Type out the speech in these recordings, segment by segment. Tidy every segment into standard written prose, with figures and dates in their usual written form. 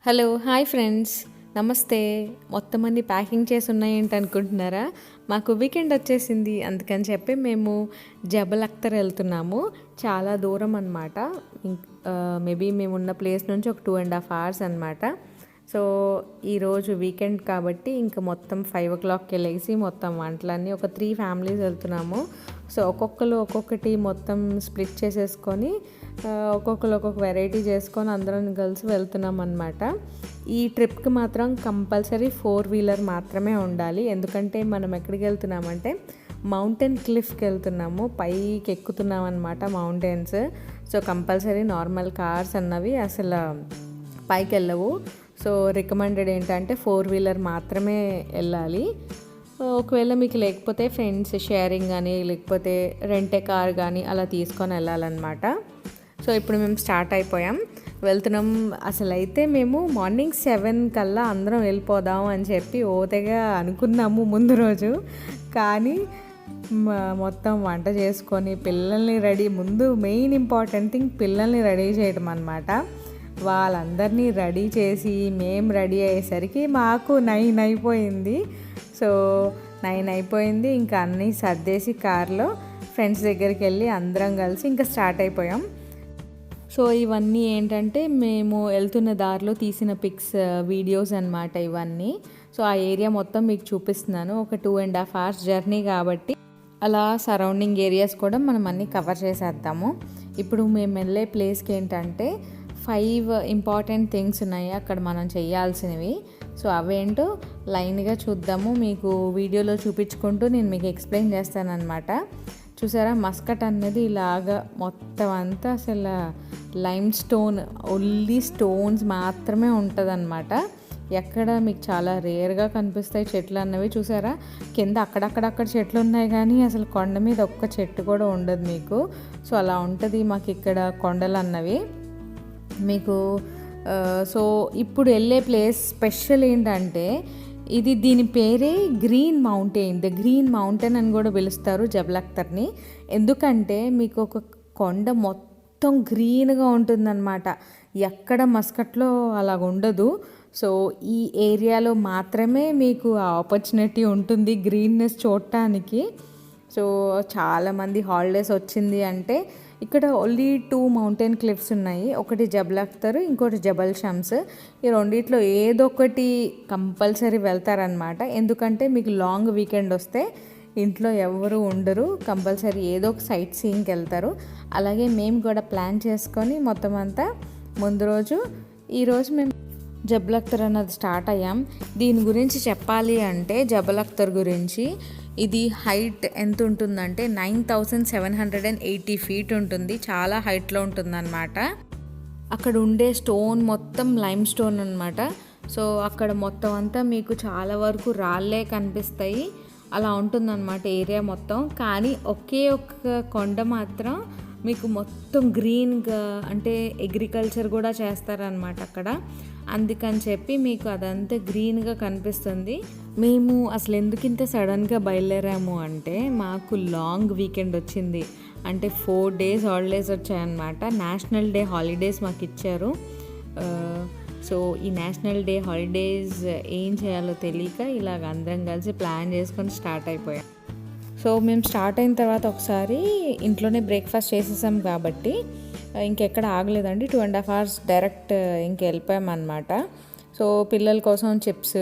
Hello hi friends, నమస్తే. మొత్తం అన్ని ప్యాకింగ్ చేసి ఉన్నాయేంటి అనుకుంటున్నారా? మాకు వీకెండ్ వచ్చేసింది, అందుకని చెప్పి మేము జబల్ అఖ్తర్ వెళ్తున్నాము. చాలా దూరం అనమాట. మేబీ మేము ఉన్న ప్లేస్ నుంచి ఒక 2.5 hours అనమాట. సో ఈరోజు వీకెండ్ కాబట్టి ఇంకా మొత్తం 5 o'clockకి లేసి మొత్తం వంటలన్నీ ఒక 3 families వెళ్తున్నాము. సో ఒక్కొక్కరు ఒక్కొక్కటి మొత్తం స్ప్లిట్ చేసేసుకొని ఒక్కొక్కరు ఒక్కొక్క వెరైటీ చేసుకొని అందరం కలిసి వెళ్తున్నాం అనమాట. ఈ ట్రిప్కి మాత్రం కంపల్సరీ 4-wheeler మాత్రమే ఉండాలి. ఎందుకంటే మనం ఎక్కడికి వెళ్తున్నామంటే మౌంటైన్ క్లిఫ్కి వెళ్తున్నాము, పైకి ఎక్కుతున్నాం అనమాట mountains. So compulsory normal cars అన్నవి అసలు పైకి వెళ్ళవు. సో రికమెండెడ్ ఏంటంటే 4-wheeler మాత్రమే వెళ్ళాలి. ఒకవేళ మీకు లేకపోతే ఫ్రెండ్స్ షేరింగ్ కానీ లేకపోతే రెంటే కార్ కానీ అలా తీసుకొని వెళ్ళాలన్నమాట. సో ఇప్పుడు మేము స్టార్ట్ అయిపోయాం, వెళ్తున్నాం. అసలు అయితే మేము మార్నింగ్ 7 కల్లా అందరం వెళ్ళిపోదాం అని చెప్పి ఓతగా అనుకున్నాము ముందు రోజు. కానీ మొత్తం వంట చేసుకొని పిల్లల్ని రెడీ, ముందు మెయిన్ ఇంపార్టెంట్ థింగ్ పిల్లల్ని రెడీ చేయడం అనమాట. వాళ్ళందరినీ రెడీ చేసి మేము రెడీ అయ్యేసరికి మాకు 9 అయిపోయింది. సో 9 అయిపోయింది. ఇంకా అన్నీ సర్దేసి కార్లో ఫ్రెండ్స్ దగ్గరికి వెళ్ళి అందరం కలిసి ఇంకా స్టార్ట్ అయిపోయాం. సో ఇవన్నీ ఏంటంటే మేము వెళ్తున్న దారిలో తీసిన పిక్స్, వీడియోస్ అన్నమాట ఇవన్నీ. సో ఆ ఏరియా మొత్తం మీకు చూపిస్తున్నాను. ఒక 2.5 hours జర్నీ కాబట్టి అలా సరౌండింగ్ ఏరియాస్ కూడా మనం అన్నీ కవర్ చేసేద్దాము. ఇప్పుడు మేము వెళ్ళే ప్లేస్కి ఏంటంటే 5 ఇంపార్టెంట్ థింగ్స్ ఉన్నాయి అక్కడ మనం చేయాల్సినవి. సో అవేంటో లైన్గా చూద్దాము. మీకు వీడియోలో చూపించుకుంటూ నేను మీకు ఎక్స్ప్లెయిన్ చేస్తానన్నమాట. చూసారా, మస్కట్ అనేది ఇలాగా మొత్తం అంతా అసలు లైమ్ స్టోన్, ఓన్లీ స్టోన్స్ మాత్రమే ఉంటుందన్నమాట. ఎక్కడ మీకు చాలా రేర్గా కనిపిస్తాయి చెట్లు అన్నవి. చూసారా, కింద అక్కడక్కడ చెట్లు ఉన్నాయి కానీ అసలు కొండ మీద ఒక్క చెట్టు కూడా ఉండదు మీకు. సో అలా ఉంటుంది మాకు ఇక్కడ కొండలు అన్నవి మీకు. సో ఇప్పుడు వెళ్ళే ప్లేస్ స్పెషల్ ఏంటంటే దీని పేరే green mountain, the green mountain అని కూడా పిలుస్తారు జబల్ అఖ్తర్ని. ఎందుకంటే మీకు ఒక కొండ మొత్తం గ్రీన్గా ఉంటుందన్నమాట. ఎక్కడ మస్కట్లో అలాగ ఉండదు. సో ఈ ఏరియాలో మాత్రమే మీకు ఆ ఆపర్చునిటీ ఉంటుంది గ్రీన్నెస్ చూడటానికి. సో చాలామంది హాలిడేస్ వచ్చింది అంటే ఇక్కడ ఓన్లీ 2 మౌంటైన్ క్లిఫ్స్ ఉన్నాయి. ఒకటి జబల్ అఖ్తర్, ఇంకోటి జబల్ షమ్స్. ఈ రెండిట్లో ఏదో ఒకటి కంపల్సరీ వెళ్తారనమాట. ఎందుకంటే మీకు లాంగ్ వీకెండ్ వస్తే ఇంట్లో ఎవరు ఉండరు, కంపల్సరీ ఏదో ఒక సైట్ సీయింగ్కి వెళ్తారు. అలాగే మేము కూడా ప్లాన్ చేసుకొని మొత్తం అంతా ముందు రోజు, ఈరోజు మేము జబల్ అఖ్తర్ అన్నది స్టార్ట్ అయ్యాం. దీని గురించి చెప్పాలి అంటే జబల్ అఖ్తర్ గురించి, ఇది హైట్ ఎంత ఉంటుందంటే 9780 feet ఉంటుంది. చాలా హైట్లో ఉంటుందన్నమాట. అక్కడ ఉండే స్టోన్ మొత్తం లైమ్ స్టోన్ అనమాట. సో అక్కడ మొత్తం అంతా మీకు చాలా వరకు రాళ్ళే కనిపిస్తాయి. అలా ఉంటుందన్నమాట ఏరియా మొత్తం. కానీ ఒకే ఒక్క కొండ మాత్రం మీకు మొత్తం గ్రీన్గా, అంటే అగ్రికల్చర్ కూడా చేస్తారనమాట అక్కడ. అందుకని చెప్పి మీకు అదంతా గ్రీన్గా కనిపిస్తుంది. మేము అసలు ఎందుకు ఇంత సడన్గా బయలుదేరాము అంటే మాకు లాంగ్ వీకెండ్ వచ్చింది. అంటే 4 days హాలిడేస్ వచ్చాయన్నమాట. నేషనల్ డే హాలిడేస్ మాకు ఇచ్చారు. సో ఈ నేషనల్ డే హాలిడేస్ ఏం చేయాలో తెలియక ఇలాగ అందరం కలిసి ప్లాన్ చేసుకొని స్టార్ట్ అయిపోయాం. సో మేము స్టార్ట్ అయిన తర్వాత ఒకసారి ఇంట్లోనే బ్రేక్ఫాస్ట్ చేసేసాం కాబట్టి ఇంకెక్కడ ఆగలేదండి. 2.5 hours డైరెక్ట్ ఇంక వెళ్ళిపోయామన్నమాట. సో పిల్లల కోసం చిప్స్,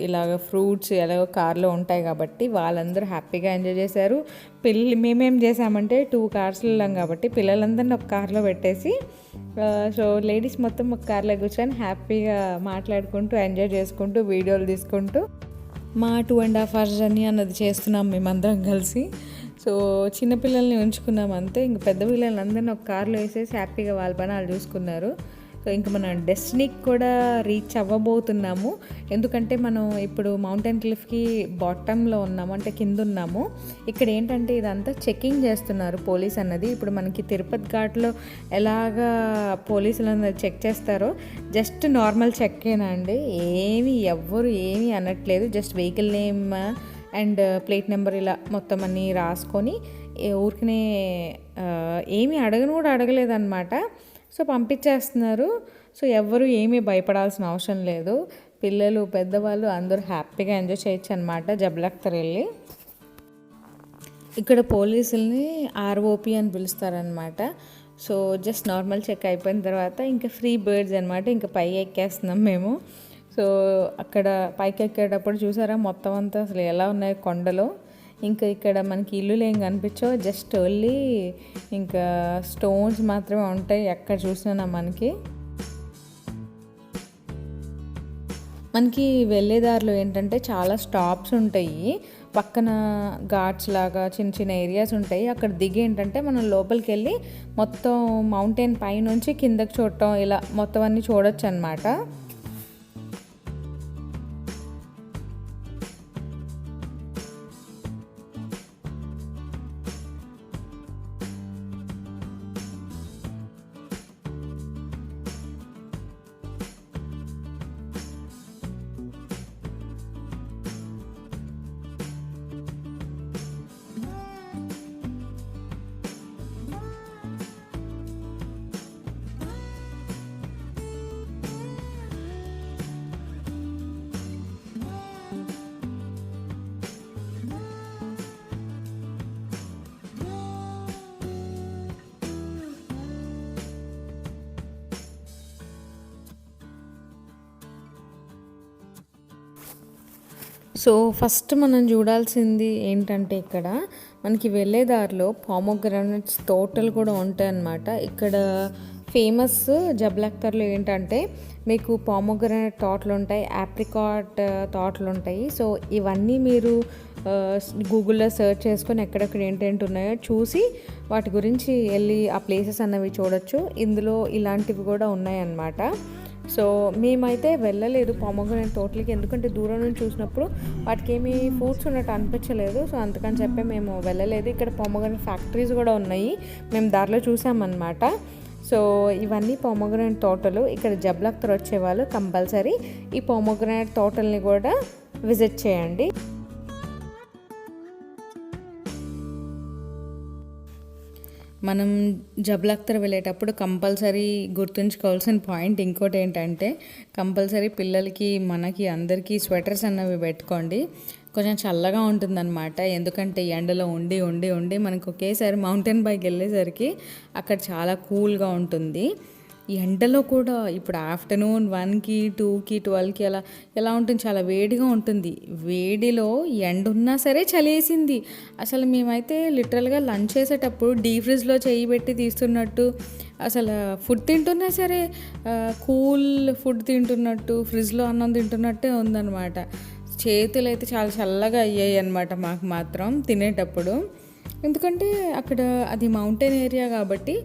ఇలాగ ఫ్రూట్స్ ఎలాగో కార్లో ఉంటాయి కాబట్టి వాళ్ళందరూ హ్యాపీగా ఎంజాయ్ చేశారు. మేమేం చేసామంటే 2 cars వెళ్ళాం కాబట్టి పిల్లలందరినీ ఒక కార్లో పెట్టేసి, సో లేడీస్ మొత్తం ఒక కార్లో కూర్చొని హ్యాపీగా మాట్లాడుకుంటూ ఎంజాయ్ చేసుకుంటూ వీడియోలు తీసుకుంటూ మా 2.5 hours జర్నీ అన్నది చేస్తున్నాం మేమందరం కలిసి. సో చిన్నపిల్లల్ని ఉంచుకున్నాం అంతే. ఇంక పెద్ద పిల్లలందరినీ ఒక కార్లో వేసేసి హ్యాపీగా వాళ్ళ పని వాళ్ళు చూసుకున్నారు. సో ఇంక మనం డెస్టినీకి కూడా రీచ్ అవ్వబోతున్నాము. ఎందుకంటే మనం ఇప్పుడు మౌంటైన్ క్లిఫ్కి బాటంలో ఉన్నాము, అంటే కింద ఉన్నాము. ఇక్కడ ఏంటంటే ఇదంతా చెకింగ్ చేస్తున్నారు పోలీస్ అన్నది. ఇప్పుడు మనకి తిరుపతి ఘాట్లో ఎలాగా పోలీసులు అన్నది చెక్ చేస్తారో జస్ట్ నార్మల్ చెక్కేనా అండి. ఎవ్వరు ఏమీ అనట్లేదు. Just vehicle name and plate number ఇలా మొత్తం అన్నీ రాసుకొని ఊరికనే ఏమీ అడగను కూడా అడగలేదన్నమాట. సో పంపించేస్తున్నారు. సో ఎవ్వరూ ఏమీ భయపడాల్సిన అవసరం లేదు. పిల్లలు పెద్దవాళ్ళు అందరూ హ్యాపీగా ఎంజాయ్ చేయొచ్చు అనమాట జబలక్తర్ వెళ్ళి. ఇక్కడ పోలీసుల్ని ఆర్ఓపి అని పిలుస్తారనమాట. సో జస్ట్ నార్మల్ చెక్ అయిపోయిన తర్వాత ఇంకా ఫ్రీ బర్డ్స్ అనమాట, ఇంకా పై ఎక్కేస్తున్నాం మేము. సో అక్కడ పైకి ఎక్కేటప్పుడు చూసారా మొత్తం అంతా అసలు ఎలా ఉన్నాయి కొండలు. ఇంకా ఇక్కడ మనకి ఇల్లులు ఏం కనిపించవు, జస్ట్ ఓన్లీ ఇంకా స్టోన్స్ మాత్రమే ఉంటాయి ఎక్కడ చూసినా మనకి వెళ్ళేదారిలో ఏంటంటే చాలా స్టాప్స్ ఉంటాయి, పక్కన ఘాట్స్ లాగా చిన్న చిన్న ఏరియాస్ ఉంటాయి. అక్కడ దిగి ఏంటంటే మనం లోపలికి వెళ్ళి మొత్తం మౌంటైన్ పై నుంచి కిందకి చూడటం, ఇలా మొత్తం అన్నీ చూడొచ్చు అనమాట. సో ఫస్ట్ మనం చూడాల్సింది ఏంటంటే ఇక్కడ మనకి వెళ్ళే దారిలో పామోగ్రానైట్స్ తోటలు కూడా ఉంటాయన్నమాట. ఇక్కడ ఫేమస్ జబలక్తర్లో ఏంటంటే మీకు పామోగ్రానైట్ తోటలు ఉంటాయి, ఆప్రికాట్ తోటలు ఉంటాయి. సో ఇవన్నీ మీరు గూగుల్లో సెర్చ్ చేసుకొని ఎక్కడెక్కడ ఏంటేంటి ఉన్నాయో చూసి వాటి గురించి వెళ్ళి ఆ ప్లేసెస్ అన్నవి చూడొచ్చు. ఇందులో ఇలాంటివి కూడా ఉన్నాయన్నమాట. సో మేమైతే వెళ్ళలేదు పామోగ్రానైట్ తోటలకి, ఎందుకంటే దూరం నుంచి చూసినప్పుడు వాటికి ఏమీ ఫ్రూట్స్ ఉన్నట్టు అనిపించలేదు. సో అందుకని చెప్పి మేము వెళ్ళలేదు. ఇక్కడ పామోగ్రానైట్ ఫ్యాక్టరీస్ కూడా ఉన్నాయి, మేము దారిలో చూసామన్నమాట. సో ఇవన్నీ పామోగ్రానైట్ తోటలు. ఇక్కడ జబలక్తర్ వచ్చేవాళ్ళు కంపల్సరీ ఈ పామోగ్రానైట్ తోటల్ని కూడా విజిట్ చేయండి. మనం జబలక్తర్ వెళ్ళేటప్పుడు కంపల్సరీ గుర్తుంచుకోవాల్సిన పాయింట్ ఇంకోటి ఏంటంటే కంపల్సరీ పిల్లలకి మనకి అందరికీ స్వెటర్స్ అన్నవి పెట్టుకోండి. కొంచెం చల్లగా ఉంటుందన్నమాట, ఎందుకంటే ఎండలో ఉండి ఉండి ఉండి మనకు ఒకేసారి మౌంటైన్ బైక్ వెళ్ళేసరికి అక్కడ చాలా కూల్గా ఉంటుంది. ఈ ఎండలో కూడా ఇప్పుడు ఆఫ్టర్నూన్ 1కి 2కి 12కి అలా ఎలా ఉంటుంది, చాలా వేడిగా ఉంటుంది. వేడిలో ఎండ ఉన్నా సరే చలేసింది. అసలు మేమైతే లిటరల్గా లంచ్ చేసేటప్పుడు డీ ఫ్రిడ్జ్లో చెయ్యి పెట్టి తీస్తున్నట్టు, అసలు ఫుడ్ తింటున్నా సరే కూల్ ఫుడ్ తింటున్నట్టు, ఫ్రిడ్జ్లో అన్నం తింటున్నట్టే ఉందన్నమాట. చేతులు అయితే చాలా చల్లగా అయ్యాయి అన్నమాట మాకు మాత్రం తినేటప్పుడు. ఎందుకంటే అక్కడ అది మౌంటైన్ ఏరియా కాబట్టి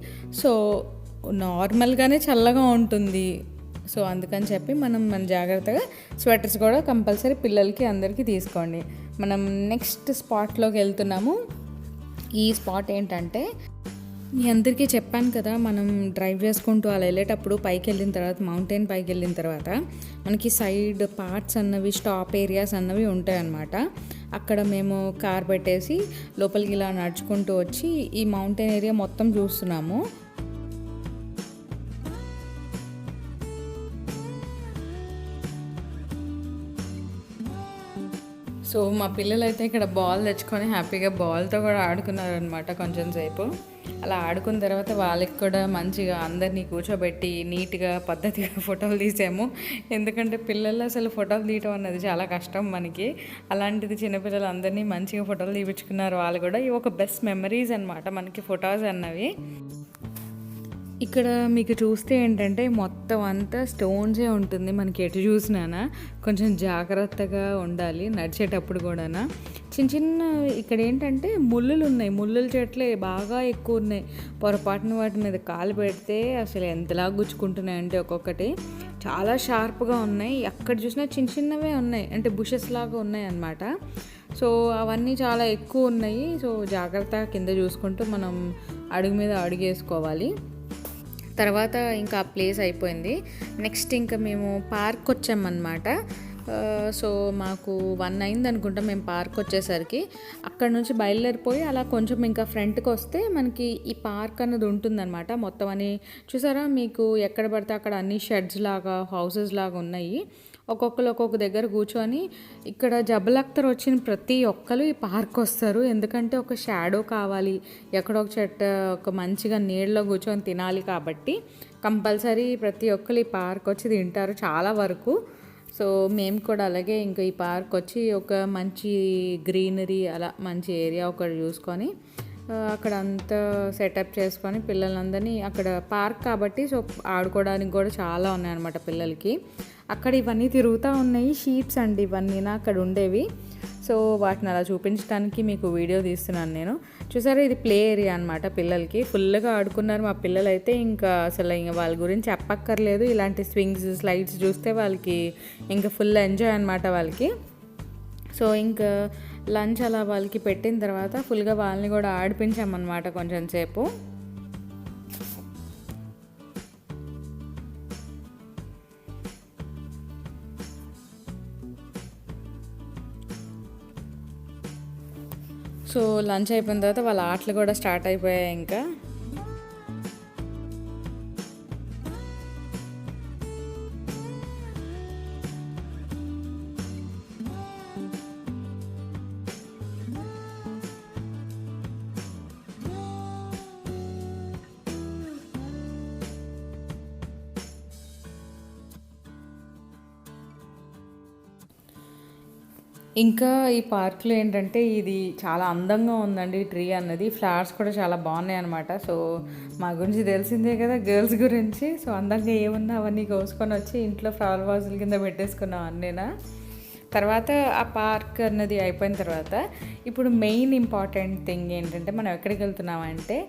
సో నార్మల్గానే చల్లగా ఉంటుంది. సో అందుకని చెప్పి మన జాగ్రత్తగా స్వెటర్స్ కూడా కంపల్సరీ పిల్లలకి అందరికీ తీసుకోండి. మనం నెక్స్ట్ స్పాట్లోకి వెళ్తున్నాము. ఈ స్పాట్ ఏంటంటే మీ అందరికీ చెప్పాను కదా, మనం డ్రైవ్ చేసుకుంటూ అలా వెళ్ళేటప్పుడు పైకి వెళ్ళిన తర్వాత మౌంటైన్ పైకి వెళ్ళిన తర్వాత మనకి సైడ్ పార్ట్స్ అన్నవి స్టాప్ ఏరియాస్ అన్నవి ఉంటాయన్నమాట. అక్కడ మేము కార్ పెట్టేసి లోపలికి ఇలా నడుచుకుంటూ వచ్చి ఈ మౌంటైన్ ఏరియా మొత్తం చూస్తున్నాము. సో మా పిల్లలు అయితే ఇక్కడ బాల్ తెచ్చుకొని హ్యాపీగా బాల్తో కూడా ఆడుకున్నారనమాట కొంచెం సేపు. అలా ఆడుకున్న తర్వాత వాళ్ళకి కూడా మంచిగా అందరినీ కూర్చోబెట్టి నీట్గా పద్ధతిగా ఫోటోలు తీసాము. ఎందుకంటే పిల్లలు అసలు ఫోటోలు తీయటం అన్నది చాలా కష్టం మనకి. అలాంటిది చిన్నపిల్లలు అందరినీ మంచిగా ఫోటోలు తీపించుకున్నారు వాళ్ళు కూడా. ఇవి ఒక బెస్ట్ మెమరీస్ అనమాట మనకి ఫొటోస్ అన్నవి. ఇక్కడ మీకు చూస్తే ఏంటంటే మొత్తం అంతా స్టోన్సే ఉంటుంది మనకి, ఎటు చూసినా కొంచెం జాగ్రత్తగా ఉండాలి నడిచేటప్పుడు కూడా. చిన్న చిన్న ఇక్కడ ఏంటంటే ముళ్ళులు ఉన్నాయి, ముళ్ళుల చెట్లే బాగా ఎక్కువ ఉన్నాయి. పొరపాటున వాటి మీద కాలు పెడితే అసలు ఎంతలా గుచ్చుకుంటున్నాయి అంటే ఒక్కొక్కటి చాలా షార్ప్గా ఉన్నాయి. ఎక్కడ చూసినా చిన్న చిన్నవే ఉన్నాయి, అంటే బుషెస్ లాగా ఉన్నాయి అన్నమాట. సో అవన్నీ చాలా ఎక్కువ ఉన్నాయి. సో జాగ్రత్తగా కింద చూసుకుంటూ మనం అడుగు మీద అడుగేసుకోవాలి. తర్వాత ఇంకా ఆ ప్లేస్ అయిపోయింది. నెక్స్ట్ ఇంకా మేము పార్క్ వచ్చామన్నమాట. సో మాకు 1 అయింది అనుకుంటా మేము పార్క్ వచ్చేసరికి. అక్కడ నుంచి బయలుదేరిపోయి అలా కొంచెం ఇంకా ఫ్రంట్కి వస్తే మనకి ఈ పార్క్ అన్నది ఉంటుందన్నమాట. మొత్తం అని చూసారా, మీకు ఎక్కడ పడితే అక్కడ అన్ని షెడ్స్ లాగా హౌసెస్ లాగా ఉన్నాయి. ఒక్కొక్కరు ఒక్కొక్క దగ్గర కూర్చొని ఇక్కడ జబల్ అఖ్తర్ వచ్చిన ప్రతి ఒక్కరు ఈ పార్క్ వస్తారు. ఎందుకంటే ఒక షాడో కావాలి, ఎక్కడో ఒక చెట్టు ఒక మంచిగా నీళ్ళలో కూర్చొని తినాలి కాబట్టి కంపల్సరీ ప్రతి ఒక్కరు ఈ పార్క్ వచ్చి తింటారు చాలా వరకు. సో మేము కూడా అలాగే ఇంకా ఈ పార్క్ వచ్చి ఒక మంచి గ్రీనరీ అలా మంచి ఏరియా ఒకటి చూసుకొని అక్కడ అంతా సెటప్ చేసుకొని పిల్లలందరినీ అక్కడ పార్క్ కాబట్టి సో ఆడుకోవడానికి కూడా చాలా ఉన్నాయన్నమాట పిల్లలకి. అక్కడ ఇవన్నీ తిరుగుతూ ఉన్నాయి, షీప్స్ అండి ఇవన్నీ అక్కడ ఉండేవి. సో వాటిని అలా చూపించడానికి మీకు వీడియో తీస్తున్నాను నేను. చూసారా, ఇది ప్లే ఏరియా అనమాట పిల్లలకి. ఫుల్గా ఆడుకున్నారు మా పిల్లలు అయితే. ఇంకా అసలు ఇంకా వాళ్ళ గురించి చెప్పక్కర్లేదు. ఇలాంటి స్వింగ్స్ స్లైడ్స్ చూస్తే వాళ్ళకి ఇంకా ఫుల్ ఎంజాయ్ అనమాట వాళ్ళకి. సో ఇంకా లంచ్ అలా వాళ్ళకి పెట్టిన తర్వాత ఫుల్గా వాళ్ళని కూడా ఆడిపించామన్నమాట కొంచెం సేపు. సో లంచ్ అయిపోయిన తర్వాత వాళ్ళ ఆటలు కూడా స్టార్ట్ అయిపోయాయి ఇంకా. ఇంకా ఈ పార్క్లో ఏంటంటే ఇది చాలా అందంగా ఉందండి ట్రీ అన్నది. ఫ్లవర్స్ కూడా చాలా బాగున్నాయి అనమాట. సో మా గురించి తెలిసిందే కదా గర్ల్స్ గురించి. సో అందంగా ఏమున్నా అవన్నీ కోసుకొని వచ్చి ఇంట్లో ఫ్లవర్ వాజుల కింద పెట్టేసుకున్నాం అన్నీనా. తర్వాత ఆ పార్క్ అన్నది అయిపోయిన తర్వాత ఇప్పుడు మెయిన్ ఇంపార్టెంట్ థింగ్ ఏంటంటే మనం ఎక్కడికి వెళ్తున్నామంటే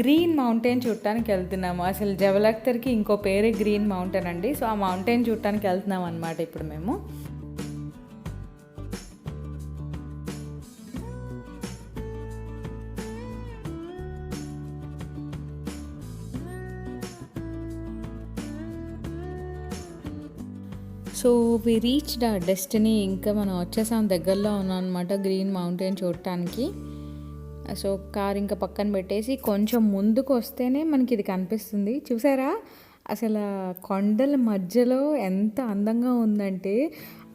గ్రీన్ మౌంటైన్ చూడటానికి వెళ్తున్నాము. అసలు జబల్ అఖ్తర్కి ఇంకో పేరే గ్రీన్ మౌంటైన్ అండి. సో ఆ మౌంటైన్ చూడటానికి వెళ్తున్నాం అనమాట ఇప్పుడు మేము. So we reached our destiny. ఇంకా మనం వచ్చేసాం, దగ్గరలో ఉన్నాం అనమాట గ్రీన్ మౌంటైన్ చూడటానికి. సో కార్ ఇంకా పక్కన పెట్టేసి కొంచెం ముందుకు వస్తేనే మనకి ఇది కనిపిస్తుంది. చూసారా, అసలు కొండల మధ్యలో ఎంత అందంగా ఉందంటే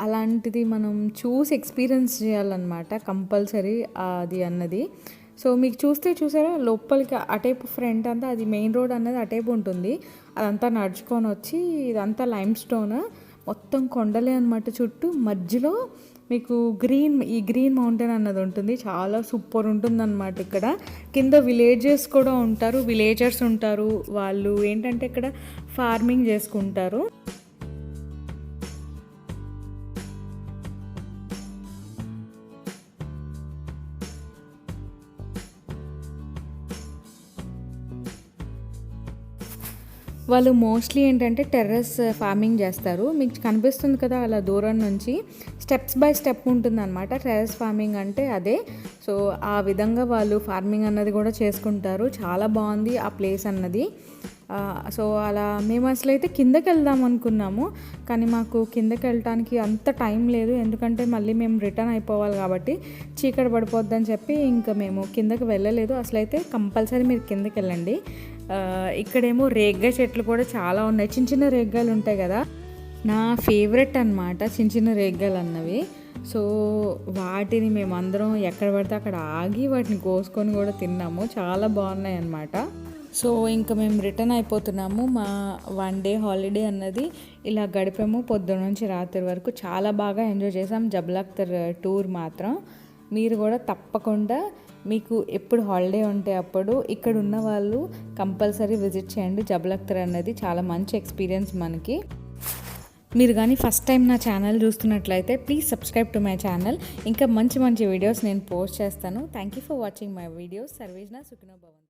అలాంటిది మనం చూసి ఎక్స్పీరియన్స్ చేయాలన్నమాట కంపల్సరీ అది అన్నది. సో మీకు చూసారా లోపలికి అటేపు ఫ్రంట్ అంతా అది మెయిన్ రోడ్ అన్నది అటేపు ఉంటుంది. అదంతా నడుచుకొని వచ్చి ఇదంతా లైమ్ స్టోన్ మొత్తం కొండలే అనమాట. చుట్టూ మధ్యలో మీకు ఈ గ్రీన్ మౌంటైన్ అన్నది ఉంటుంది. చాలా సూపర్ ఉంటుంది అనమాట. ఇక్కడ కింద విలేజర్స్ కూడా ఉంటారు, విలేజర్స్ ఉంటారు. వాళ్ళు ఏంటంటే ఇక్కడ ఫార్మింగ్ చేసుకుంటారు. వాళ్ళు మోస్ట్లీ ఏంటంటే టెర్రస్ ఫార్మింగ్ చేస్తారు. మీకు కనిపిస్తుంది కదా అలా దూరం నుంచి స్టెప్స్ బై స్టెప్ ఉంటుందన్నమాట టెర్రస్ ఫార్మింగ్ అంటే అదే. సో ఆ విధంగా వాళ్ళు ఫార్మింగ్ అన్నది కూడా చేసుకుంటారు. చాలా బాగుంది ఆ ప్లేస్ అన్నది. సో అలా మేము అసలు అయితే కిందకి వెళ్దాం అనుకున్నాము, కానీ మాకు కిందకి వెళ్ళటానికి అంత టైం లేదు. ఎందుకంటే మళ్ళీ మేము రిటర్న్ అయిపోవాలి కాబట్టి చీకటి పడిపోద్దని చెప్పి ఇంకా మేము కిందకి వెళ్ళలేదు. అసలు అయితే కంపల్సరీ మీరు కిందకి వెళ్ళండి. ఇక్కడేమో రేగ్గాయ చెట్లు కూడా చాలా ఉన్నాయి. చిన్న చిన్న రేగ్గాయలు ఉంటాయి కదా, నా ఫేవరెట్ అనమాట చిన్న చిన్న రేగ్గాయలు అన్నవి. సో వాటిని మేమందరం ఎక్కడ పడితే అక్కడ ఆగి వాటిని కోసుకొని కూడా తిన్నాము. చాలా బాగున్నాయి అన్నమాట. సో ఇంకా మేము రిటర్న్ అయిపోతున్నాము. మా 1 డే హాలిడే అన్నది ఇలా గడిపాము పొద్దున్న నుంచి రాత్రి వరకు. చాలా బాగా ఎంజాయ్ చేసాం జబల్ అఖ్తర్ టూర్ మాత్రం. మీరు కూడా తప్పకుండా మీకు ఎప్పుడు హాలిడే ఉంటే అప్పుడు ఇక్కడ ఉన్న వాళ్ళు కంపల్సరీ విజిట్ చేయండి. జబల్ అఖ్తర్ అనేది చాలా మంచి ఎక్స్పీరియన్స్ మనకి. మీరు కానీ ఫస్ట్ టైం నా ఛానల్ చూస్తున్నట్లయితే please subscribe to my channel. ఇంకా మంచి మంచి వీడియోస్ నేను పోస్ట్ చేస్తాను. Thank you for watching my videos. సర్వేజ్నా సుఖినో భవంతు.